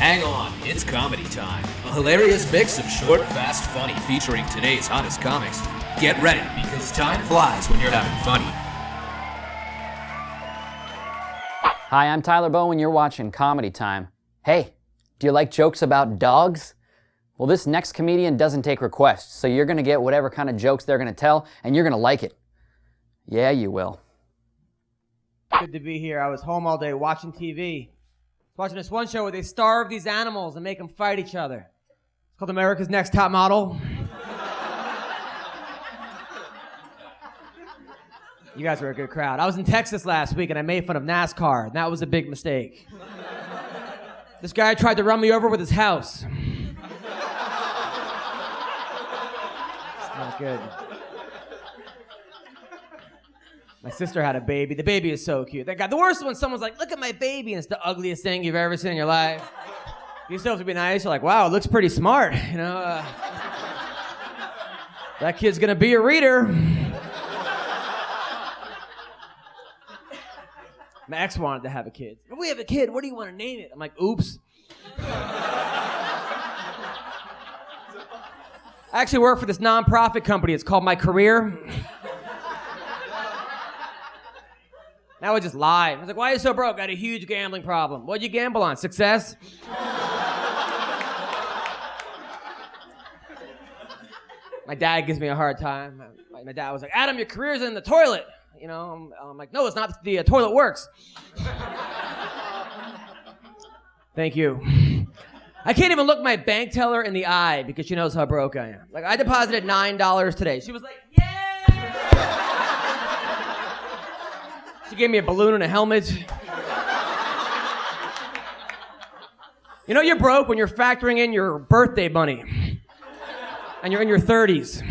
Hang on, it's comedy time. A hilarious mix of short, fast, funny featuring today's hottest comics. Get ready, because time flies when you're having funny. Hi, I'm Tyler Boeh, and you're watching Comedy Time. Hey, do you like jokes about dogs? Well, this next comedian doesn't take requests, so you're going to get whatever kind of jokes they're going to tell, and you're going to like it. Yeah, you will. Good to be here. I was home all day watching TV. Watching this one show where they starve these animals and make them fight each other. It's called America's Next Top Model. You guys were a good crowd. I was in Texas last week and I made fun of NASCAR, and that was a big mistake. This guy tried to run me over with his house. It's not good. My sister had a baby. The baby is so cute. Thank God. The worst one, someone's like, look at my baby, and it's the ugliest thing you've ever seen in your life. You still have to be nice. You're like, wow, it looks pretty smart. You know, that kid's gonna be a reader. My ex wanted to have a kid. If we have a kid, what do you want to name it? I'm like, oops. I actually work for this nonprofit company. It's called My Career. I would just lie. I was like, why are you so broke? I had a huge gambling problem. What'd you gamble on? Success? My dad gives me a hard time. My dad was like, Adam, your career's in the toilet. You know, I'm like, no, it's not. The toilet works. Thank you. I can't even look my bank teller in the eye because she knows how broke I am. Like, I deposited $9 today. She was like, yeah! She gave me a balloon and a helmet. You know you're broke when you're factoring in your birthday money. And you're in your 30s.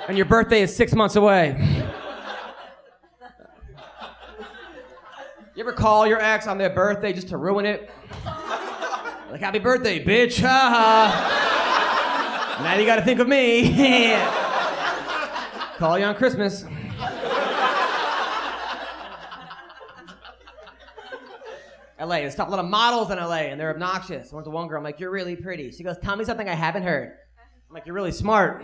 And your birthday is 6 months away. You ever call your ex on their birthday just to ruin it? Like, happy birthday, bitch. Now you gotta think of me. Call you on Christmas. LA, there's a lot of models in LA, and they're obnoxious. I went to one girl, I'm like, you're really pretty. She goes, tell me something I haven't heard. I'm like, you're really smart.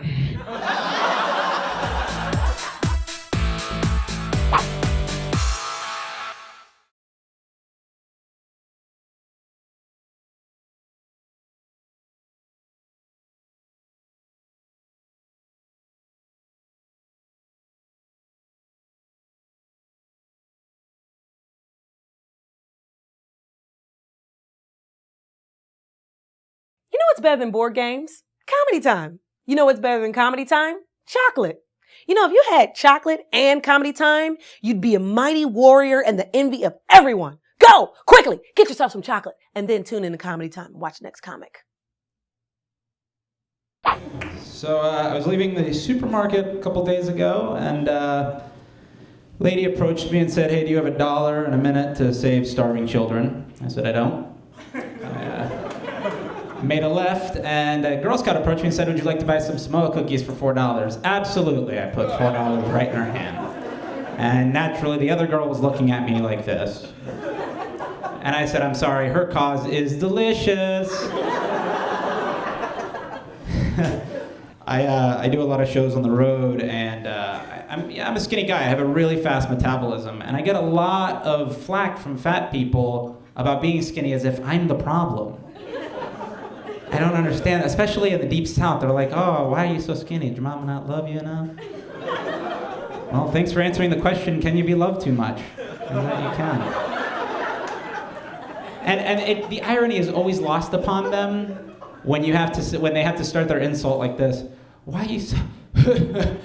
You know what's better than board games? Comedy Time. You know what's better than Comedy Time? Chocolate. You know, if you had chocolate and Comedy Time, you'd be a mighty warrior and the envy of everyone. Go! Quickly! Get yourself some chocolate and then tune in to Comedy Time and watch the next comic. So I was leaving the supermarket a couple days ago, and a lady approached me and said, hey, do you have $1 and a minute to save starving children? I said, I don't. Made a left, and a Girl Scout approached me and said, would you like to buy some Samoa cookies for $4? Absolutely, I put $4 right in her hand. And naturally, the other girl was looking at me like this. And I said, I'm sorry, her cause is delicious. I do a lot of shows on the road, and I'm a skinny guy. I have a really fast metabolism, and I get a lot of flack from fat people about being skinny as if I'm the problem. I don't understand, especially in the deep south. They're like, oh, why are you so skinny? Did your mama not love you enough? Well, thanks for answering the question, can you be loved too much? You can. And the irony is always lost upon them when they have to start their insult like this. Why are you so... that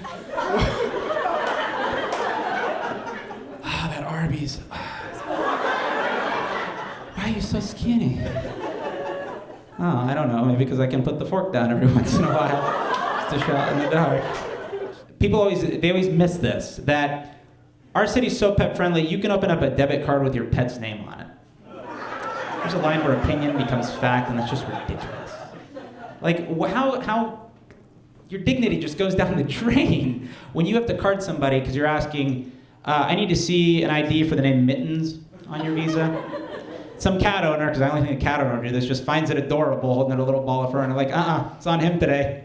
Arby's. Why are you so skinny? Oh, I don't know, maybe because I can put the fork down every once in a while. Just a shot in the dark. People always miss this, that our city's so pet friendly, you can open up a debit card with your pet's name on it. There's a line where opinion becomes fact, and that's just ridiculous. Like, how your dignity just goes down the drain when you have to card somebody because you're asking, I need to see an ID for the name Mittens on your visa. some cat owner, because I only think a cat owner would do this, just finds it adorable, holding it a little ball of fur, and they're like, it's on him today.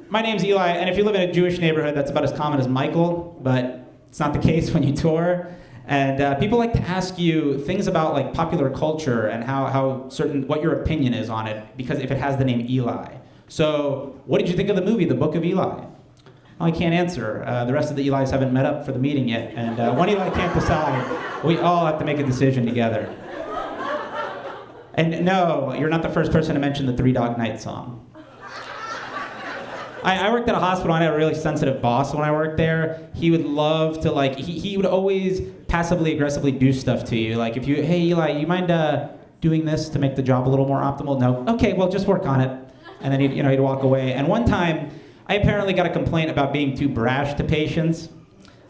My name's Eli, and if you live in a Jewish neighborhood, that's about as common as Michael, but it's not the case when you tour. And people like to ask you things about like popular culture and what your opinion is on it, because if it has the name Eli. So, what did you think of the movie, The Book of Eli? Well, I can't answer. The rest of the Elis haven't met up for the meeting yet, and one Eli can't decide. We all have to make a decision together. And no, you're not the first person to mention the Three Dog Night song. I worked at a hospital, and I had a really sensitive boss when I worked there. He would love to, like, he would always passively aggressively do stuff to you. Like, hey Eli, you mind doing this to make the job a little more optimal? No? Okay, well, just work on it. And then he'd walk away. And one time, I apparently got a complaint about being too brash to patients.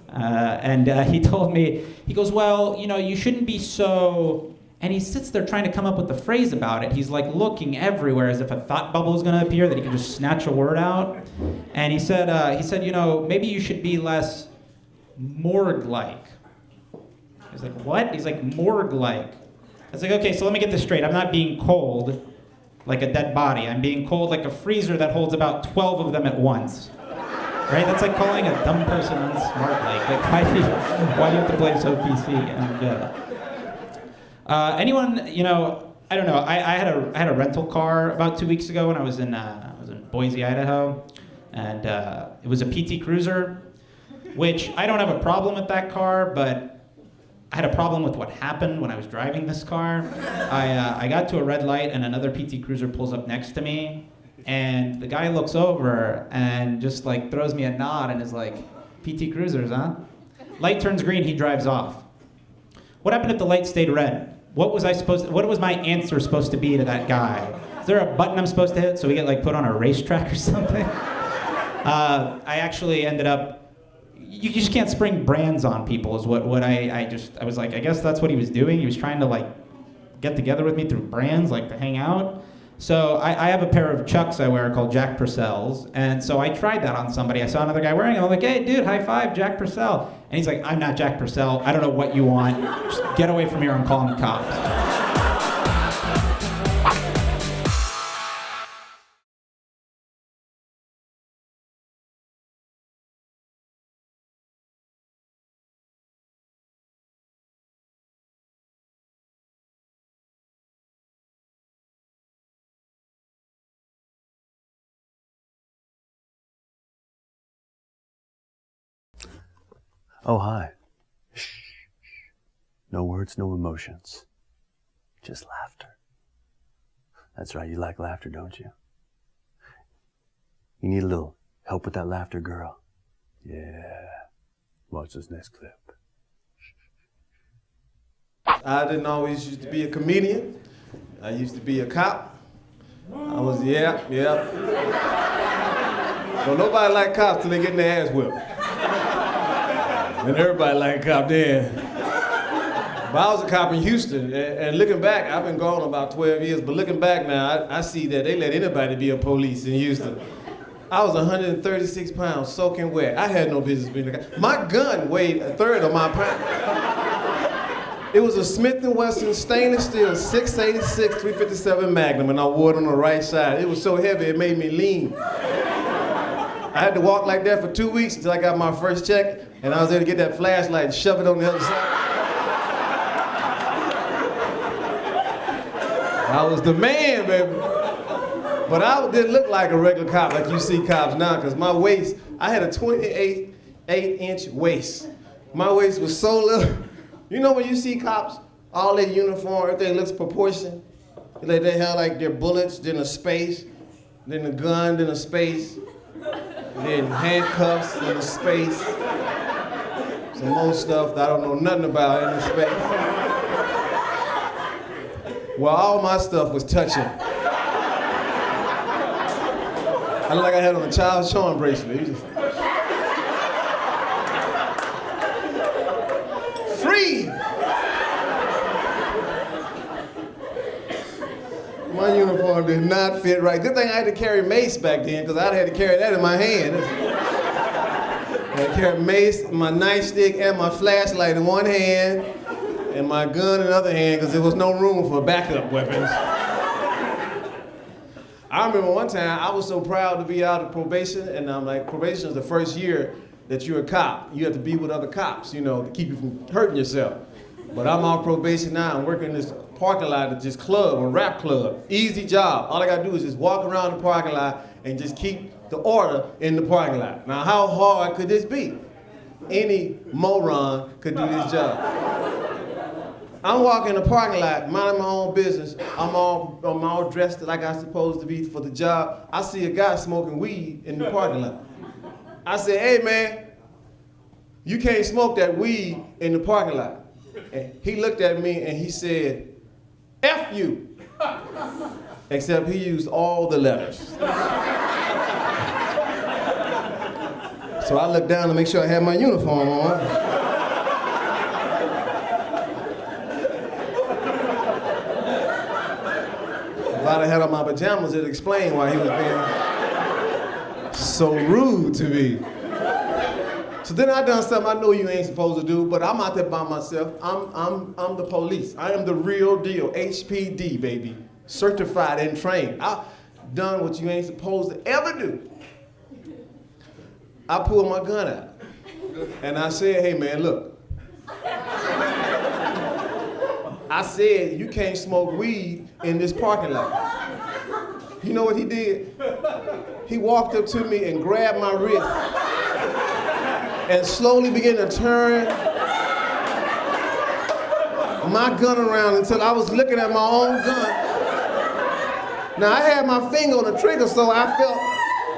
And he told me, he goes, well, you shouldn't be so... And he sits there trying to come up with the phrase about it. He's like looking everywhere as if a thought bubble is going to appear that he can just snatch a word out. And he said, maybe you should be less morgue-like. I was like, what? He's like, morgue-like. I was like, okay, so let me get this straight. I'm not being cold like a dead body. I'm being cold like a freezer that holds about 12 of them at once. Right? That's like calling a dumb person unsmart-like. Like, why do you have to play so PC? And, anyone, I don't know. I had a rental car about 2 weeks ago when I was in Boise, Idaho, and it was a PT Cruiser, which I don't have a problem with that car, but I had a problem with what happened when I was driving this car. I got to a red light and another PT Cruiser pulls up next to me, and the guy looks over and just like throws me a nod and is like, PT Cruisers, huh? Light turns green, he drives off. What happened if the light stayed red? What was my answer supposed to be to that guy? Is there a button I'm supposed to hit so we get like put on a racetrack or something? I actually ended up, you just can't spring brands on people is what I was like, I guess that's what he was doing. He was trying to like get together with me through brands, like to hang out. So I have a pair of Chucks I wear called Jack Purcells, and so I tried that on somebody. I saw another guy wearing it, I'm like, hey dude, high five, Jack Purcell. And he's like, I'm not Jack Purcell, I don't know what you want, just get away from here, I'm calling the cops. Oh, hi. Shh. No words, no emotions. Just laughter. That's right, you like laughter, don't you? You need a little help with that laughter, girl. Yeah. Watch this next clip. I didn't always used to be a comedian. I used to be a cop. I was, yeah. Well, nobody like cops till they get their ass whipped. And everybody like a cop then. But I was a cop in Houston, and looking back, I've been gone about 12 years, but looking back now, I see that they let anybody be a police in Houston. I was 136 pounds, soaking wet. I had no business being a cop. My gun weighed a third of my pound. It was a Smith & Wesson stainless steel 686 357 Magnum, and I wore it on the right side. It was so heavy, it made me lean. I had to walk like that for 2 weeks until I got my first check, and I was able to get that flashlight and shove it on the other side. I was the man, baby. But I didn't look like a regular cop like you see cops now, because my waist, I had a 28-inch waist. My waist was so little. You know when you see cops, all their uniform, everything looks proportioned? Like they have like their bullets, then a space, then a gun, then a space. Then handcuffs in the space. Some more stuff that I don't know nothing about in the space. Well, all my stuff was touching. I looked like I had on a child's charm bracelet. It was just... Free! My uniform did not fit right. Good thing I had to carry mace back then, because I'd had to carry that in my hand. And I carried mace, my nightstick, and my flashlight in one hand, and my gun in the other hand, because there was no room for backup weapons. I remember one time, I was so proud to be out of probation, and I'm like, probation is the first year that you're a cop. You have to be with other cops, you know, to keep you from hurting yourself. But I'm on probation now. I'm working in this parking lot at this club, a rap club. Easy job. All I gotta do is just walk around the parking lot and just keep the order in the parking lot. Now, how hard could this be? Any moron could do this job. I'm walking in the parking lot, minding my own business. I'm all dressed like I'm supposed to be for the job. I see a guy smoking weed in the parking lot. I said, hey man, you can't smoke that weed in the parking lot. And he looked at me and he said, F you. Except he used all the letters. So I looked down to make sure I had my uniform on. If I'd have had on my pajamas, it'd explain why he was being so rude to me. So then I done something I know you ain't supposed to do, but I'm out there by myself. I'm the police. I am the real deal. HPD, baby. Certified and trained. I've done what you ain't supposed to ever do. I pulled my gun out. And I said, hey man, look. I said, you can't smoke weed in this parking lot. You know what he did? He walked up to me and grabbed my wrist and slowly began to turn my gun around until I was looking at my own gun. Now I had my finger on the trigger, so I felt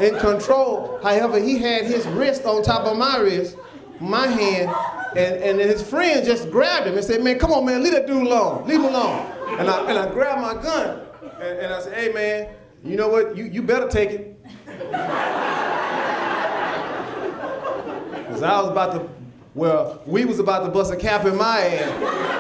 in control. However, he had his wrist on top of my wrist, my hand, and his friend just grabbed him and said, man, come on, man, leave that dude alone, leave him alone. And I grabbed my gun, and I said, hey, man, you know what, you better take it. Because I was about to, well, we was about to bust a cap in my ass.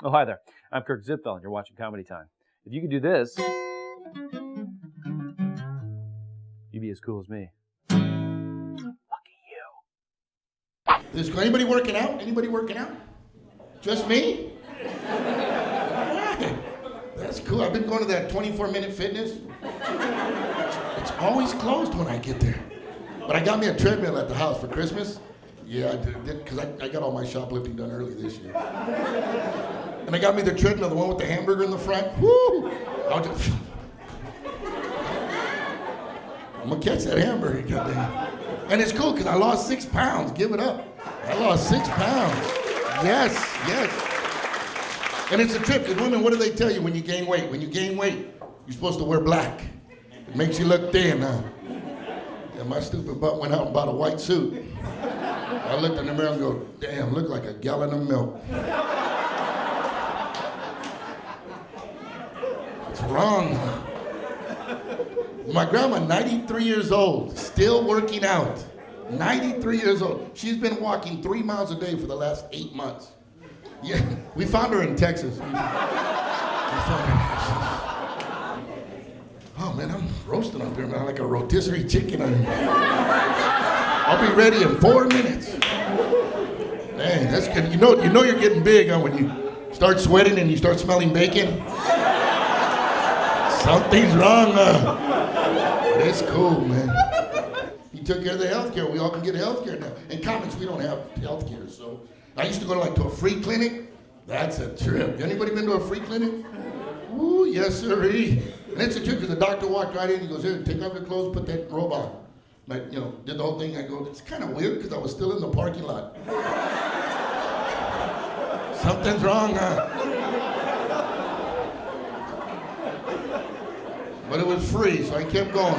Oh, hi there. I'm Kirk Zipfel, and you're watching Comedy Time. If you could do this, you'd be as cool as me. Lucky you. Anybody working out? Anybody working out? Just me? That's cool. I've been going to that 24-minute fitness. It's always closed when I get there. But I got me a treadmill at the house for Christmas. Yeah, I did, because I got all my shoplifting done early this year. And I got me the treadmill, the one with the hamburger in the front. Woo! I'm gonna catch that hamburger, goddamn. And it's cool, because I lost 6 pounds. Give it up. I lost 6 pounds. Yes. And it's a trip, because women, what do they tell you when you gain weight? When you gain weight, you're supposed to wear black. It makes you look thin, huh? Yeah, my stupid butt went out and bought a white suit. I looked in the mirror and go, damn, look like a gallon of milk. What's wrong? My grandma, 93 years old, still working out. 93 years old. She's been walking 3 miles a day for the last 8 months. Yeah, we found her in Texas. We found her. Oh man, I'm roasting up here, man, like a rotisserie chicken. I'll be ready in 4 minutes. Dang, that's good. You know you're getting big, huh, when you start sweating and you start smelling bacon? Something's wrong, huh? It's cool, man. He took care of the healthcare. We all can get healthcare now. In comics, we don't have healthcare, so I used to go to a free clinic. That's a trip. Anybody been to a free clinic? Ooh, yes, sirree. And it's a trip because the doctor walked right in. He goes, here, take off your clothes, put that robe on. Like, did the whole thing. I go, it's kind of weird because I was still in the parking lot. Something's wrong, huh? But it was free, so I kept going.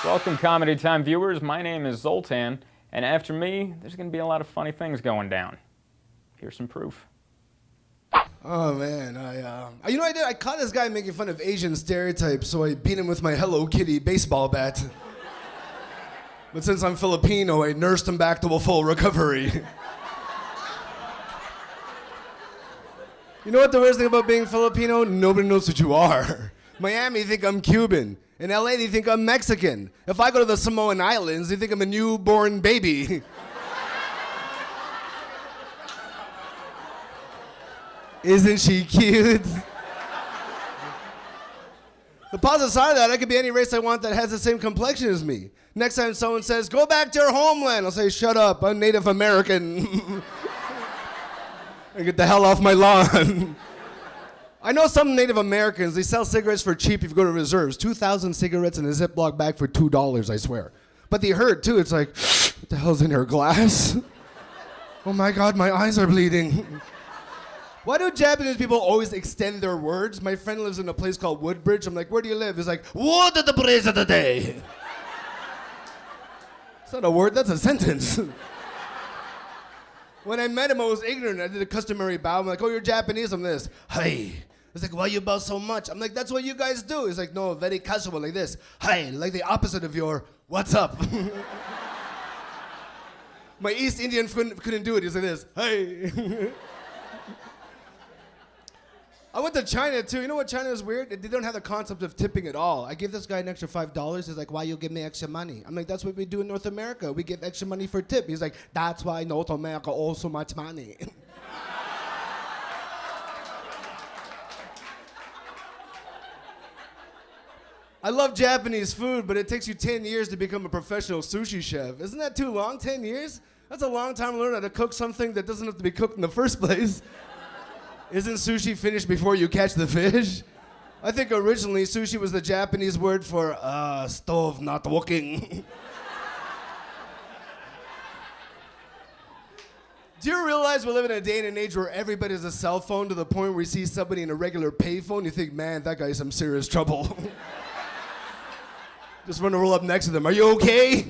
Welcome, Comedy Time viewers. My name is Zoltan, and after me, there's going to be a lot of funny things going down. Here's some proof. Oh man, you know what I did? I caught this guy making fun of Asian stereotypes, so I beat him with my Hello Kitty baseball bat. But since I'm Filipino, I nursed him back to a full recovery. You know what the worst thing about being Filipino? Nobody knows what you are. Miami, they think I'm Cuban. In LA, they think I'm Mexican. If I go to the Samoan Islands, they think I'm a newborn baby. Isn't she cute? The positive side of that, I could be any race I want that has the same complexion as me. Next time someone says, go back to your homeland, I'll say, shut up, I'm Native American. And get the hell off my lawn. I know some Native Americans, they sell cigarettes for cheap if you go to reserves. 2,000 cigarettes in a Ziploc bag for $2, I swear. But they hurt too, it's like, what the hell's in her glass? Oh my God, my eyes are bleeding. Why do Japanese people always extend their words? My friend lives in a place called Woodbridge. I'm like, where do you live? He's like, what at the place of the day? It's not a word, that's a sentence. When I met him, I was ignorant. I did a customary bow. I'm like, oh, you're Japanese? I'm this. Hi. He's like, why you bow so much? I'm like, that's what you guys do. He's like, no, very casual, like this. Hi, like the opposite of your, what's up? My East Indian friend couldn't do it. He's like this. Hi. I went to China too. You know what China is weird? They don't have the concept of tipping at all. I gave this guy an extra $5. He's like, why you give me extra money? I'm like, that's what we do in North America. We give extra money for tip. He's like, that's why North America owes so much money. I love Japanese food, but it takes you 10 years to become a professional sushi chef. Isn't that too long, 10 years? That's a long time to learn how to cook something that doesn't have to be cooked in the first place. Isn't sushi finished before you catch the fish? I think originally sushi was the Japanese word for stove not working. Do you realize we live in a day and an age where everybody has a cell phone to the point where you see somebody in a regular payphone, you think, man, that guy's some serious trouble. Just want to roll up next to them. Are you okay?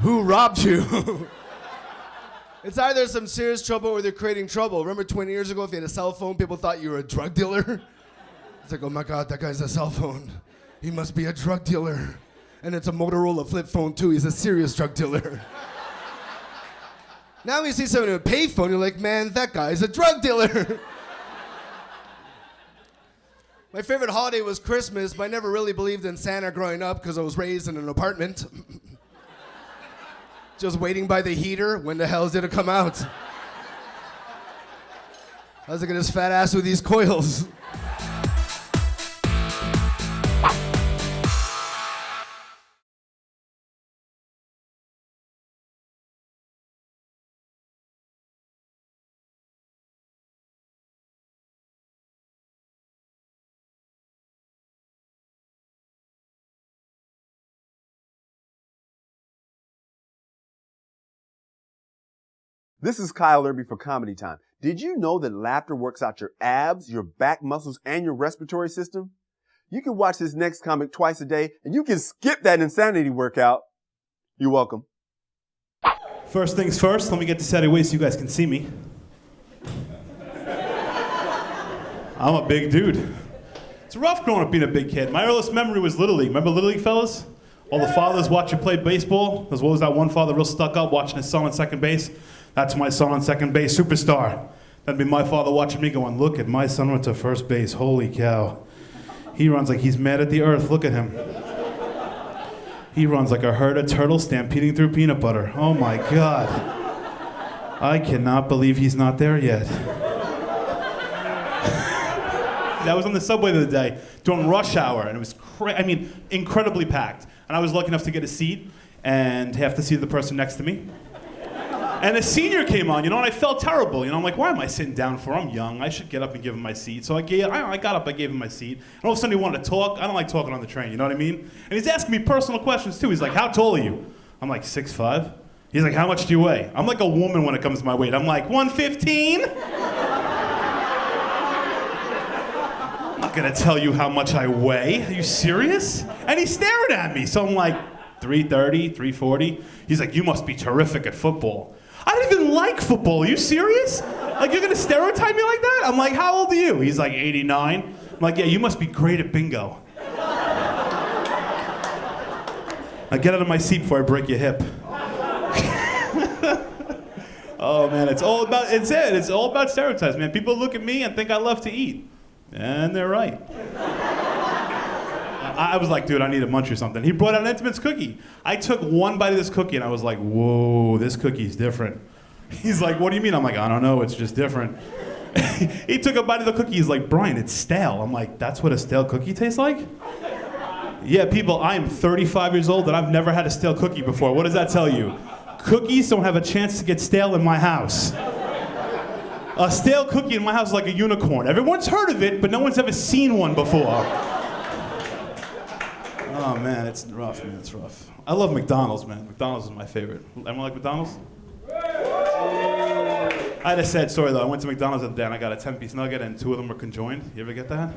Who robbed you? It's either some serious trouble or they're creating trouble. Remember 20 years ago, if you had a cell phone, people thought you were a drug dealer? It's like, oh my God, that guy's a cell phone. He must be a drug dealer. And it's a Motorola flip phone too. He's a serious drug dealer. Now you see someone in a payphone, you're like, man, that guy's a drug dealer. My favorite holiday was Christmas, but I never really believed in Santa growing up because I was raised in an apartment. Just waiting by the heater. When the hell did it come out? How's it get his fat ass with these coils? This is Kyle Erby for Comedy Time. Did you know that laughter works out your abs, your back muscles, and your respiratory system? You can watch this next comic twice a day, and you can skip that insanity workout. You're welcome. First things first, let me get this out of the way so you guys can see me. I'm a big dude. It's rough growing up being a big kid. My earliest memory was Little League. Remember Little League, fellas? All the fathers watching play baseball. As well as that one father real stuck up watching his son on second base. That's my son on second base, superstar. That'd be my father watching me going, look at my son went to first base, holy cow. He runs like he's mad at the earth, look at him. He runs like a herd of turtles stampeding through peanut butter. Oh my God. I cannot believe he's not there yet. I was on the subway the other day during rush hour, and it was, incredibly packed. And I was lucky enough to get a seat and have to see the person next to me. And a senior came on, and I felt terrible. I'm like, why am I sitting down for? I'm young. I should get up and give him my seat. So I got up, I gave him my seat. And all of a sudden he wanted to talk. I don't like talking on the train, you know what I mean? And he's asking me personal questions too. He's like, how tall are you? I'm like, 6'5". He's like, how much do you weigh? I'm like a woman when it comes to my weight. I'm like, 115? I'm not not gonna tell you how much I weigh. Are you serious? And he's staring at me. So I'm like, 330, 340. He's like, you must be terrific at football. I don't even like football. Are you serious? Like, you're gonna stereotype me like that? I'm like, how old are you? He's like, 89. I'm like, yeah, you must be great at bingo. Now get out of my seat before I break your hip. Oh man, it's all about stereotypes, man. People look at me and think I love to eat. And they're right. I was like, dude, I need a munch or something. He brought out an Intimates cookie. I took one bite of this cookie and I was like, whoa, this cookie's different. He's like, what do you mean? I'm like, I don't know, it's just different. He took a bite of the cookie, he's like, Bryant, it's stale. I'm like, that's what a stale cookie tastes like? Yeah, people, I'm 35 years old and I've never had a stale cookie before. What does that tell you? Cookies don't have a chance to get stale in my house. A stale cookie in my house is like a unicorn. Everyone's heard of it, but no one's ever seen one before. Oh man, it's rough, man, it's rough. I love McDonald's, man. McDonald's is my favorite. Anyone like McDonald's? I had a sad story though. I went to McDonald's the other day and I got a 10-piece nugget and 2 of them were conjoined. You ever get that?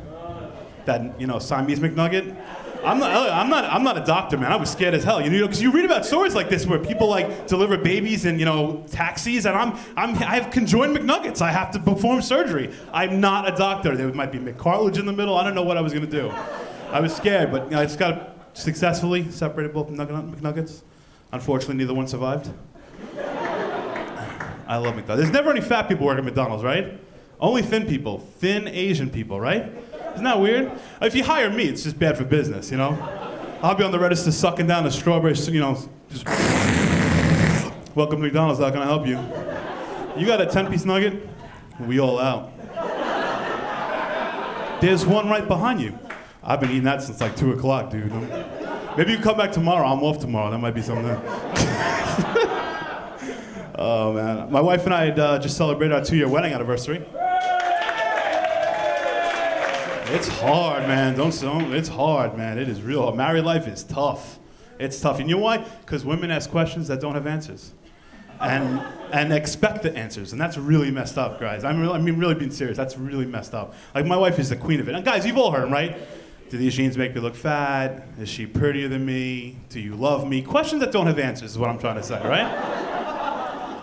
That, Siamese McNugget? I'm not a doctor, man. I was scared as hell. Because you read about stories like this where people like deliver babies in, taxis, and I have conjoined McNuggets. I have to perform surgery. I'm not a doctor. There might be McCartilage in the middle. I don't know what I was gonna do. I was scared, but I just got successfully separated both McNuggets. Unfortunately, neither one survived. I love McDonald's. There's never any fat people working at McDonald's, right? Only thin people, thin Asian people, right? Isn't that weird? If you hire me, it's just bad for business, I'll be on the register sucking down the strawberries, just welcome to McDonald's, how can I help you? You got a 10-piece nugget? We all out. There's one right behind you. I've been eating that since like 2 o'clock, dude. Maybe you can come back tomorrow. I'm off tomorrow. That might be something. Oh, man. My wife and I had just celebrated our 2-year wedding anniversary. It's hard, man. It's hard, man. It is real hard. Married life is tough. It's tough. And you know why? Because women ask questions that don't have answers. And expect the answers. And that's really messed up, guys. Really being serious. That's really messed up. Like, my wife is the queen of it. And guys, you've all heard them, right? Do these jeans make me look fat? Is she prettier than me? Do you love me? Questions that don't have answers is what I'm trying to say, right?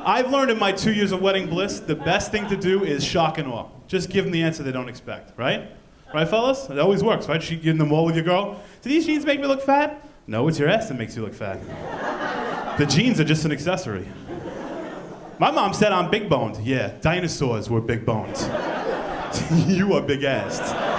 I've learned in my 2 years of wedding bliss, the best thing to do is shock and awe. Just give them the answer they don't expect, right? Right, fellas? It always works, right? You get in the mall with your girl. Do these jeans make me look fat? No, it's your ass that makes you look fat. The jeans are just an accessory. My mom said I'm big boned. Yeah, dinosaurs were big boned. You are big assed.